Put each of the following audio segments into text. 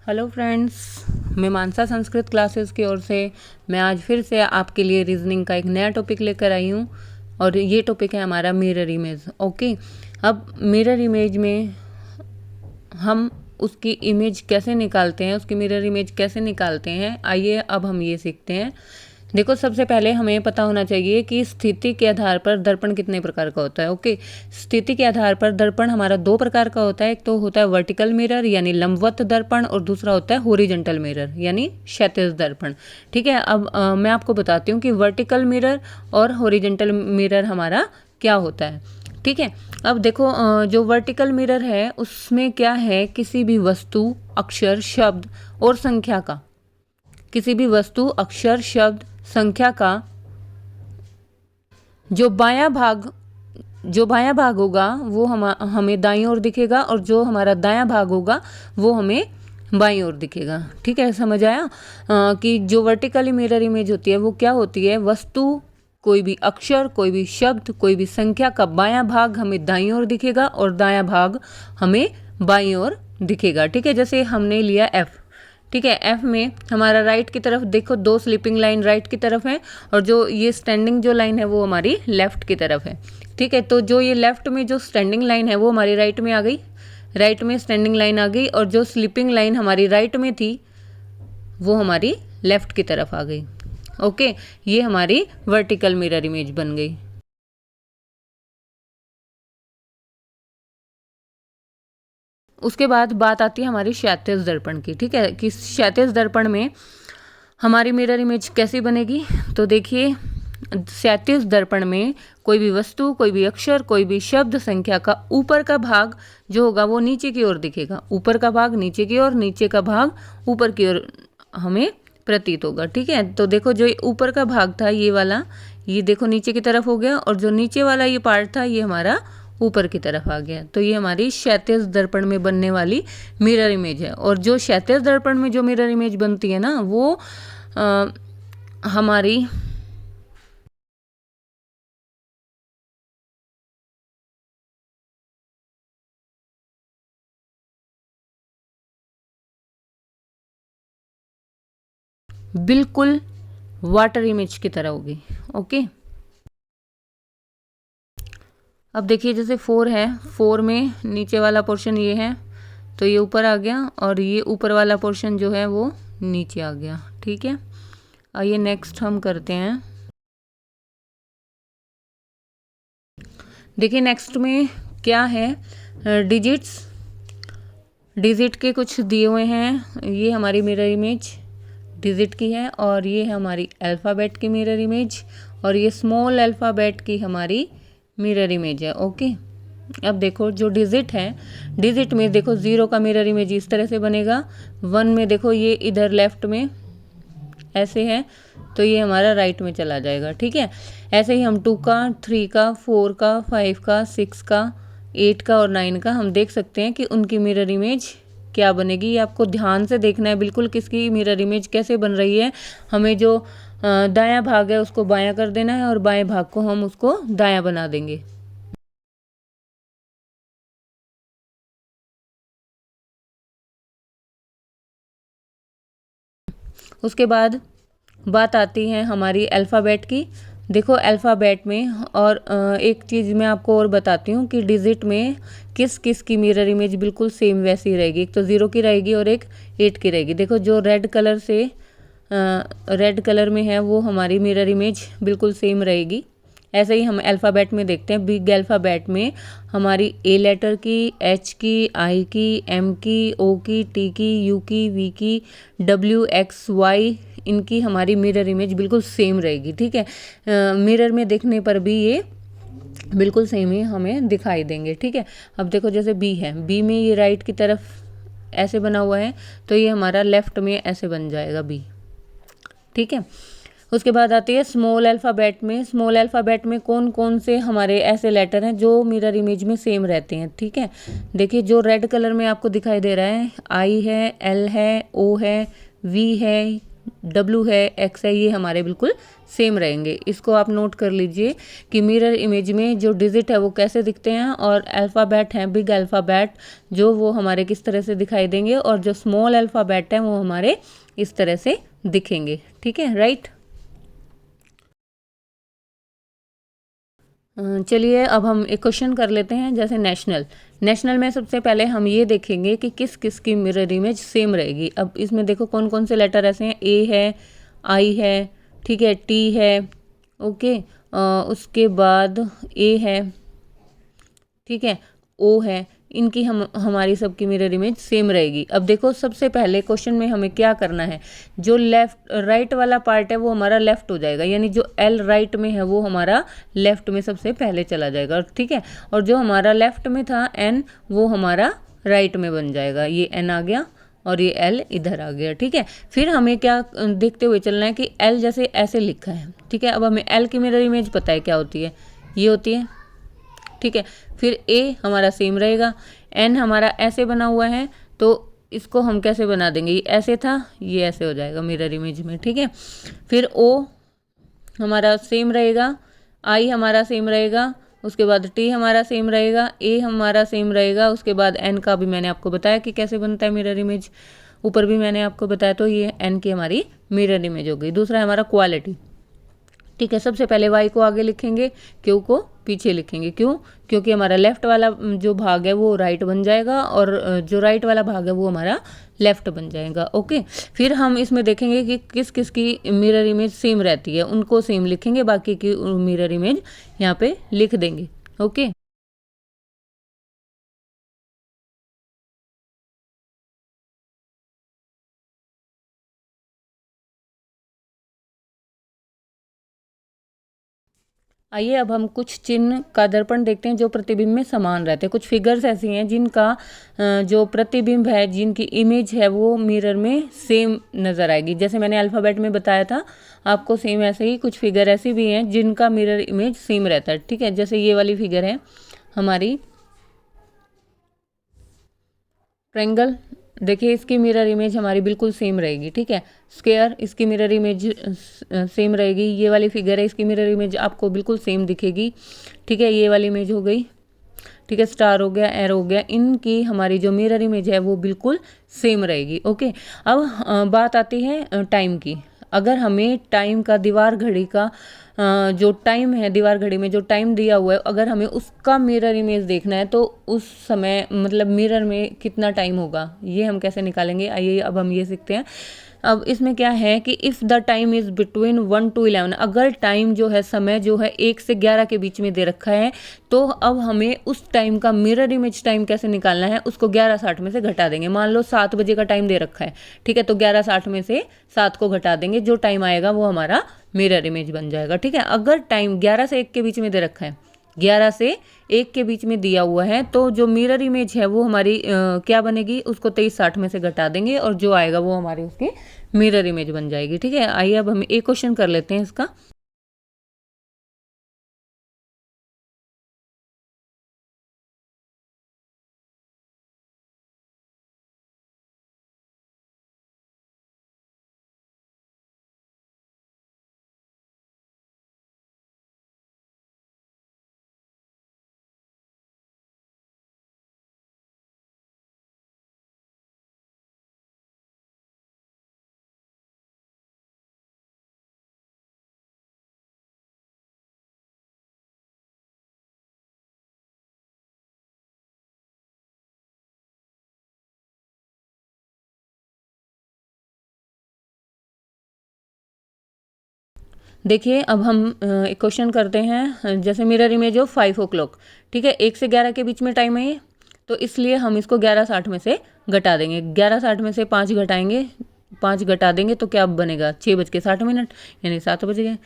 Hello friends, मैं मानसा Sanskrit classes की ओर से मैं आज फिर से आपके लिए रीजनिंग का एक नया टॉपिक लेकर आई हूँ और ये टॉपिक है हमारा मिरर इमेज। ओके, अब मिरर इमेज में हम उसकी इमेज कैसे निकालते हैं, उसकी मिरर इमेज कैसे निकालते हैं, आइए अब हम ये सीखते हैं। देखो, सबसे पहले हमें पता होना चाहिए कि स्थिति के आधार पर दर्पण कितने प्रकार का होता है। ओके, स्थिति के आधार पर दर्पण हमारा दो प्रकार का होता है। एक तो होता है वर्टिकल मिरर यानी लंबवत दर्पण और दूसरा होता है हॉरिजॉन्टल मिरर यानी क्षैतिज दर्पण। ठीक है, अब मैं आपको बताती हूँ कि वर्टिकल मिरर और हॉरिजॉन्टल मिरर हमारा क्या होता है। ठीक है, अब देखो, जो वर्टिकल मिरर है उसमें क्या है, किसी भी वस्तु, अक्षर, शब्द और संख्या का, किसी भी वस्तु, अक्षर, शब्द, संख्या का जो बायां भाग होगा वो हमें दाईं ओर दिखेगा और जो हमारा दायां भाग होगा वो हमें बाईं ओर दिखेगा। ठीक है, समझ आया कि जो वर्टिकली मिरर इमेज होती है वो क्या होती है, वस्तु, कोई भी अक्षर, कोई भी शब्द, कोई भी संख्या का बायां भाग हमें दाईं ओर दिखेगा और दायां भाग हमें बाईं ओर दिखेगा। ठीक है, जैसे हमने लिया एफ। ठीक है, एफ में हमारा राइट की तरफ देखो दो स्लीपिंग लाइन राइट की तरफ है और जो ये स्टैंडिंग जो लाइन है वो हमारी लेफ्ट की तरफ है। ठीक है, तो जो ये लेफ्ट में जो स्टैंडिंग लाइन है वो हमारी राइट में आ गई, राइट में स्टैंडिंग लाइन आ गई और जो स्लीपिंग लाइन हमारी राइट में थी वो हमारी लेफ्ट की तरफ आ गई। ओके, ये हमारी वर्टिकल मिरर इमेज बन गई। उसके बाद बात आती है हमारी क्षैतिज दर्पण की। ठीक है, कि क्षैतिज दर्पण में हमारी मिरर इमेज कैसी बनेगी, तो देखिए, क्षैतिज दर्पण में कोई भी वस्तु, कोई भी अक्षर, कोई भी शब्द, संख्या का ऊपर का भाग जो होगा वो नीचे की ओर दिखेगा, ऊपर का भाग नीचे की ओर, नीचे का भाग ऊपर की ओर हमें प्रतीत होगा। ठीक है, तो देखो, जो ऊपर का भाग था ये वाला, ये देखो नीचे की तरफ हो गया और जो नीचे वाला ये पार्ट था ये हमारा ऊपर की तरफ आ गया। तो ये हमारी क्षैतिज दर्पण में बनने वाली मिरर इमेज है। और जो क्षैतिज दर्पण में जो मिरर इमेज बनती है ना वो हमारी बिल्कुल वाटर इमेज की तरह होगी। ओके, अब देखिए, जैसे 4 है, 4 में नीचे वाला पोर्शन ये है तो ये ऊपर आ गया और ये ऊपर वाला पोर्शन जो है वो नीचे आ गया। ठीक है, आइए नेक्स्ट हम करते हैं। देखिए, नेक्स्ट में क्या है, डिजिट के कुछ दिए हुए हैं। ये हमारी मिरर इमेज डिजिट की है और ये है हमारी अल्फ़ाबेट की मिरर इमेज और ये स्मॉल अल्फ़ाबेट की हमारी मिरर इमेज है। ओके, अब देखो, जो डिजिट है, डिजिट में देखो 0 का मिरर इमेज इस तरह से बनेगा, 1 में देखो ये इधर लेफ्ट में ऐसे है तो ये हमारा राइट में चला जाएगा। ठीक है, ऐसे ही हम 2 का, 3 का, 4 का, 5 का, 6 का, 8 का और 9 का हम देख सकते हैं कि उनकी मिरर इमेज क्या बनेगी। ये आपको ध्यान से देखना है बिल्कुल, किसकी मिरर इमेज कैसे बन रही है। हमें जो दायां भाग है उसको बायां कर देना है और बाएं भाग को हम उसको दायां बना देंगे। उसके बाद बात आती है हमारी अल्फ़ाबेट की। देखो, अल्फ़ाबेट में और एक चीज़ मैं आपको और बताती हूँ कि डिजिट में किस किस की मिरर इमेज बिल्कुल सेम वैसी रहेगी। एक तो 0 की रहेगी और एक 8 की रहेगी। देखो, जो रेड कलर में है वो हमारी मिरर इमेज बिल्कुल सेम रहेगी। ऐसे ही हम अल्फ़ाबेट में देखते हैं। बिग अल्फ़ाबेट में हमारी ए लेटर की, एच की, आई की, एम की, ओ की, टी की, यू की, वी की, डब्ल्यू, एक्स, वाई, इनकी हमारी मिरर इमेज बिल्कुल सेम रहेगी। ठीक है, मिरर में देखने पर भी ये बिल्कुल सेम ही हमें दिखाई देंगे। ठीक है, अब देखो, जैसे बी है, बी में ये राइट की तरफ ऐसे बना हुआ है तो ये हमारा लेफ्ट में ऐसे बन जाएगा बी। ठीक है, उसके बाद आती है स्मॉल अल्फ़ाबेट में। स्मॉल अल्फ़ाबेट में कौन कौन से हमारे ऐसे लेटर हैं जो मिरर इमेज में सेम रहते हैं। ठीक है, देखिए, जो रेड कलर में आपको दिखाई दे रहा है, आई है, एल है, ओ है, वी है, W है, X है, ये हमारे बिल्कुल सेम रहेंगे। इसको आप नोट कर लीजिए कि मिरर इमेज में जो डिजिट है वो कैसे दिखते हैं, और अल्फ़ाबेट हैं, बिग अल्फ़ाबेट जो वो हमारे किस तरह से दिखाई देंगे, और जो स्मॉल अल्फ़ाबेट हैं वो हमारे इस तरह से दिखेंगे। ठीक है, राइट। चलिए अब हम एक क्वेश्चन कर लेते हैं, जैसे नेशनल। नेशनल में सबसे पहले हम ये देखेंगे कि किस किस की मिरर इमेज सेम रहेगी। अब इसमें देखो कौन कौन से लेटर ऐसे हैं, ए है, आई है, ठीक है, टी है, ओके, उसके बाद ए है, ठीक है, ओ है, इनकी हम हमारी सबकी मिरर इमेज सेम रहेगी। अब देखो सबसे पहले क्वेश्चन में हमें क्या करना है, जो लेफ्ट राइट वाला पार्ट है वो हमारा लेफ्ट हो जाएगा, यानी जो एल राइट में है वो हमारा लेफ्ट में सबसे पहले चला जाएगा, ठीक है, और जो हमारा लेफ्ट में था एन वो हमारा राइट में बन जाएगा। ये एन आ गया और ये एल इधर आ गया, ठीक है। फिर हमें क्या देखते हुए चलना है कि एल जैसे ऐसे लिखा है, ठीक है। अब हमें एल की मिरर इमेज पता है क्या होती है, ये होती है, ठीक है। फिर ए हमारा सेम रहेगा, एन हमारा ऐसे बना हुआ है तो इसको हम कैसे बना देंगे, ये ऐसे था, ये ऐसे हो जाएगा मिरर इमेज में, ठीक है। फिर ओ हमारा सेम रहेगा, आई हमारा सेम रहेगा, उसके बाद टी हमारा सेम रहेगा, ए हमारा सेम रहेगा, उसके बाद एन का भी मैंने आपको बताया कि कैसे बनता है मिरर इमेज, ऊपर भी मैंने आपको बताया। तो ये एन की हमारी मिरर इमेज हो गई। दूसरा है हमारा क्वालिटी, ठीक है। सबसे पहले वाई को आगे लिखेंगे, क्यू को पीछे लिखेंगे। क्यों? क्योंकि हमारा लेफ्ट वाला जो भाग है वो राइट बन जाएगा और जो राइट वाला भाग है वो हमारा लेफ्ट बन जाएगा, ओके। फिर हम इसमें देखेंगे कि किस किस की मिरर इमेज सेम रहती है, उनको सेम लिखेंगे, बाकी की मिरर इमेज यहाँ पे लिख देंगे, ओके। आइए अब हम कुछ चिन्ह का दर्पण देखते हैं जो प्रतिबिंब में समान रहते हैं। कुछ फिगर्स ऐसी हैं जिनका जो प्रतिबिंब है, जिनकी इमेज है वो मिरर में सेम नज़र आएगी। जैसे मैंने अल्फ़ाबेट में बताया था आपको, सेम ऐसे ही कुछ फिगर ऐसी भी हैं जिनका मिरर इमेज सेम रहता है, ठीक है। जैसे ये वाली फिगर है हमारी ट्रायंगल, देखिए इसकी मिरर इमेज हमारी बिल्कुल सेम रहेगी, ठीक है। स्क्वायर, इसकी मिरर इमेज सेम रहेगी। ये वाली फिगर है, इसकी मिरर इमेज आपको बिल्कुल सेम दिखेगी, ठीक है। ये वाली इमेज हो गई, ठीक है। स्टार हो गया, एरो हो गया, इनकी हमारी जो मिरर इमेज है वो बिल्कुल सेम रहेगी, ओके। अब बात आती है टाइम की। अगर हमें टाइम का, दीवार घड़ी का जो टाइम है, दीवार घड़ी में जो टाइम दिया हुआ है, अगर हमें उसका मिरर इमेज देखना है तो उस समय मतलब मिरर में कितना टाइम होगा, ये हम कैसे निकालेंगे, आइए अब हम ये सीखते हैं। अब इसमें क्या है कि if the time is between 1 to 11, अगर टाइम जो है, समय जो है 1 से 11 के बीच में दे रखा है, तो अब हमें उस टाइम का मिरर इमेज टाइम कैसे निकालना है, उसको 11:60 में से घटा देंगे। मान लो 7 बजे का टाइम दे रखा है, ठीक है, तो 11:60 में से 7 को घटा देंगे, जो टाइम आएगा वो हमारा मिरर इमेज बन जाएगा, ठीक है। अगर टाइम 11 से 1 के बीच में दे रखा है, 11 से 1 के बीच में दिया हुआ है, तो जो मिरर इमेज है वो हमारी क्या बनेगी, उसको 23:60 में से घटा देंगे और जो आएगा वो हमारी उसकी मिरर इमेज बन जाएगी, ठीक है। आइए अब हम एक क्वेश्चन कर लेते हैं इसका। देखिए अब हम एक क्वेश्चन करते हैं, जैसे मिरर इमेज हो 5 o'clock, ठीक है, 1 से 11 के बीच में टाइम है ये, तो इसलिए हम इसको 11:60 में से घटा देंगे। 11:60 में से 5 घटाएंगे, 5 घटा देंगे तो क्या बनेगा, 6:60, यानी 7 बज गए।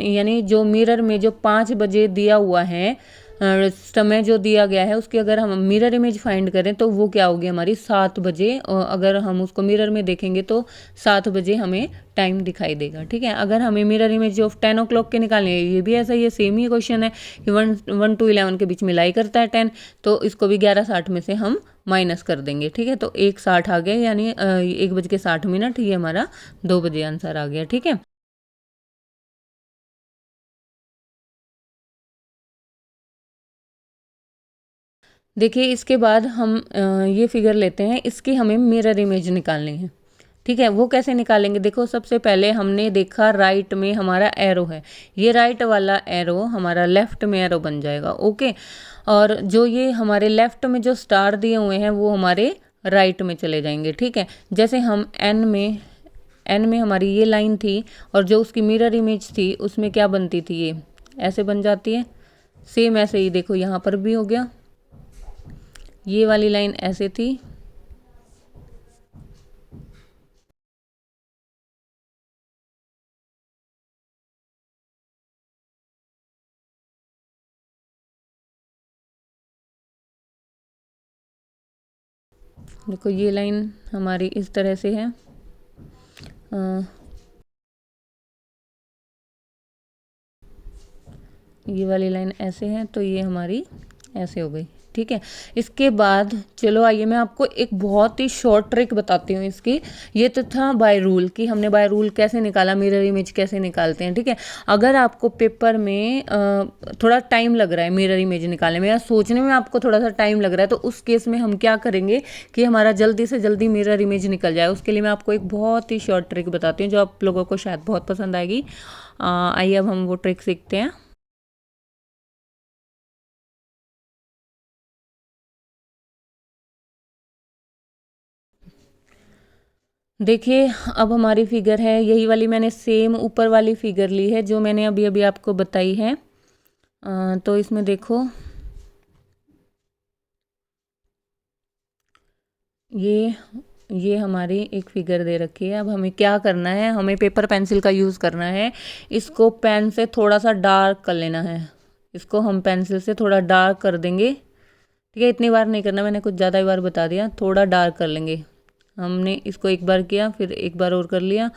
यानी जो मिरर में जो 5 बजे दिया हुआ है, समय जो दिया गया है, उसकी अगर हम मिरर इमेज फाइंड करें तो वो क्या होगी हमारी 7 बजे, और अगर हम उसको मिरर में देखेंगे तो 7 बजे हमें टाइम दिखाई देगा, ठीक है। अगर हमें मिरर इमेज ऑफ 10 o'clock के निकालनी है, ये भी ऐसा ही है, सेम ही क्वेश्चन है कि 1 to 11 के बीच में लाई करता है 10, तो इसको भी 11:60 में से हम माइनस कर देंगे। ठीक है, तो 1:60 आ गया, यानी 1:60, ये हमारा 2 बजे आंसर आ गया। ठीक है, देखिए इसके बाद हम ये फिगर लेते हैं, इसकी हमें मिरर इमेज निकालनी है। ठीक है, वो कैसे निकालेंगे? देखो सबसे पहले हमने देखा राइट में हमारा एरो है, ये राइट वाला एरो हमारा लेफ्ट में एरो बन जाएगा। ओके, और जो ये हमारे लेफ्ट में जो स्टार दिए हुए हैं वो हमारे राइट में चले जाएंगे। ठीक है, जैसे हम एन में हमारी ये लाइन थी और जो उसकी मिरर इमेज थी उसमें क्या बनती थी, ये ऐसे बन जाती है। सेम ऐसे ही देखो यहाँ पर भी हो गया, ये वाली लाइन ऐसे थी, देखो ये लाइन हमारी इस तरह से है। ये वाली लाइन ऐसे है, तो ये हमारी ऐसे हो गई। ठीक है, इसके बाद चलो आइए मैं आपको एक बहुत ही शॉर्ट ट्रिक बताती हूँ इसकी। ये तो था बाय रूल, कि हमने बाय रूल कैसे निकाला, मिरर इमेज कैसे निकालते हैं। ठीक है, अगर आपको पेपर में थोड़ा टाइम लग रहा है मिरर इमेज निकालने में, या सोचने में आपको थोड़ा सा टाइम लग रहा है, तो उस केस में हम क्या करेंगे कि हमारा जल्दी से जल्दी मिरर इमेज निकल जाए। उसके लिए मैं आपको एक बहुत ही शॉर्ट ट्रिक बताती हूँ जो आप लोगों को शायद बहुत पसंद आएगी। आइए अब हम वो ट्रिक सीखते हैं। देखिए अब हमारी फिगर है यही वाली, मैंने सेम ऊपर वाली फिगर ली है जो मैंने अभी अभी आपको बताई है। तो इसमें देखो ये हमारी एक फिगर दे रखी है। अब हमें क्या करना है, हमें पेपर पेंसिल का यूज़ करना है। इसको पेन से थोड़ा सा डार्क कर लेना है, इसको हम पेंसिल से थोड़ा डार्क कर देंगे। ठीक है, इतनी बार नहीं करना, मैंने कुछ ज़्यादा ही बार बता दिया, थोड़ा डार्क कर लेंगे। हमने इसको एक बार किया, फिर एक बार और कर लिया,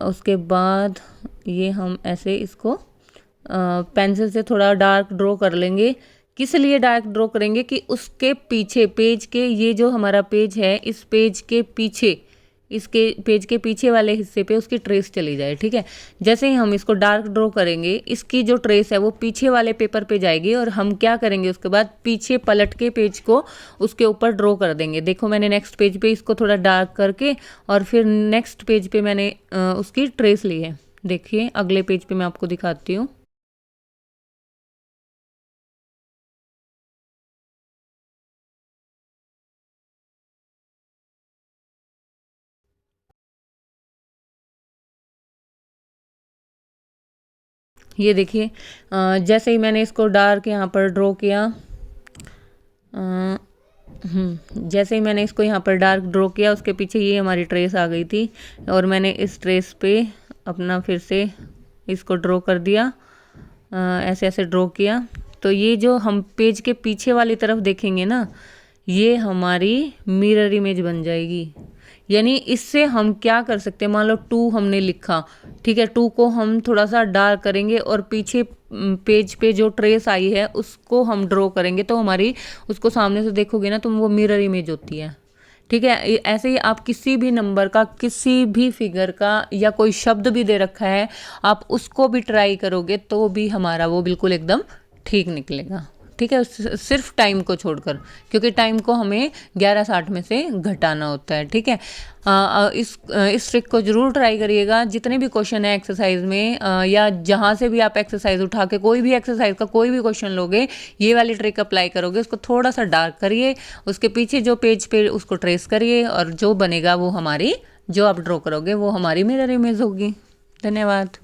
उसके बाद ये हम ऐसे इसको पेंसिल से थोड़ा डार्क ड्रॉ कर लेंगे। किस लिए डार्क ड्रॉ करेंगे कि उसके पीछे पेज के, ये जो हमारा पेज है इस पेज के पीछे, इसके पेज के पीछे वाले हिस्से पे उसकी ट्रेस चली जाए। ठीक है, जैसे ही हम इसको डार्क ड्रॉ करेंगे इसकी जो ट्रेस है वो पीछे वाले पेपर पे जाएगी, और हम क्या करेंगे उसके बाद पीछे पलट के पेज को उसके ऊपर ड्रॉ कर देंगे। देखो मैंने नेक्स्ट पेज पे इसको थोड़ा डार्क करके और फिर नेक्स्ट पेज पे मैंने उसकी ट्रेस ली है। देखिए अगले पेज पे मैं आपको दिखाती हूँ। ये देखिए जैसे ही मैंने इसको डार्क यहाँ पर ड्रॉ किया, जैसे ही मैंने इसको यहाँ पर डार्क ड्रॉ किया उसके पीछे ये हमारी ट्रेस आ गई थी, और मैंने इस ट्रेस पे अपना फिर से इसको ड्रॉ कर दिया, ऐसे ऐसे ड्रॉ किया। तो ये जो हम पेज के पीछे वाली तरफ देखेंगे ना, ये हमारी मिरर इमेज बन जाएगी। यानी इससे हम क्या कर सकते हैं, मान लो 2 हमने लिखा, ठीक है, 2 को हम थोड़ा सा डार्क करेंगे और पीछे पेज पे जो ट्रेस आई है उसको हम ड्रॉ करेंगे, तो हमारी उसको सामने से देखोगे ना तो वो मिरर इमेज होती है। ठीक है, ऐसे ही आप किसी भी नंबर का, किसी भी फिगर का या कोई शब्द भी दे रखा है, आप उसको भी ट्राई करोगे तो भी हमारा वो बिल्कुल एकदम ठीक निकलेगा। ठीक है, सिर्फ टाइम को छोड़कर, क्योंकि टाइम को हमें 11:60 में से घटाना होता है। ठीक है, इस ट्रिक को जरूर ट्राई करिएगा। जितने भी क्वेश्चन है एक्सरसाइज में या जहाँ से भी आप एक्सरसाइज उठा के कोई भी एक्सरसाइज का कोई भी क्वेश्चन लोगे, ये वाली ट्रिक अप्लाई करोगे, उसको थोड़ा सा डार्क करिए, उसके पीछे जो पेज पे उसको ट्रेस करिए, और जो बनेगा वो हमारी, जो आप ड्रॉ करोगे वो हमारी मिरर इमेज होगी। धन्यवाद।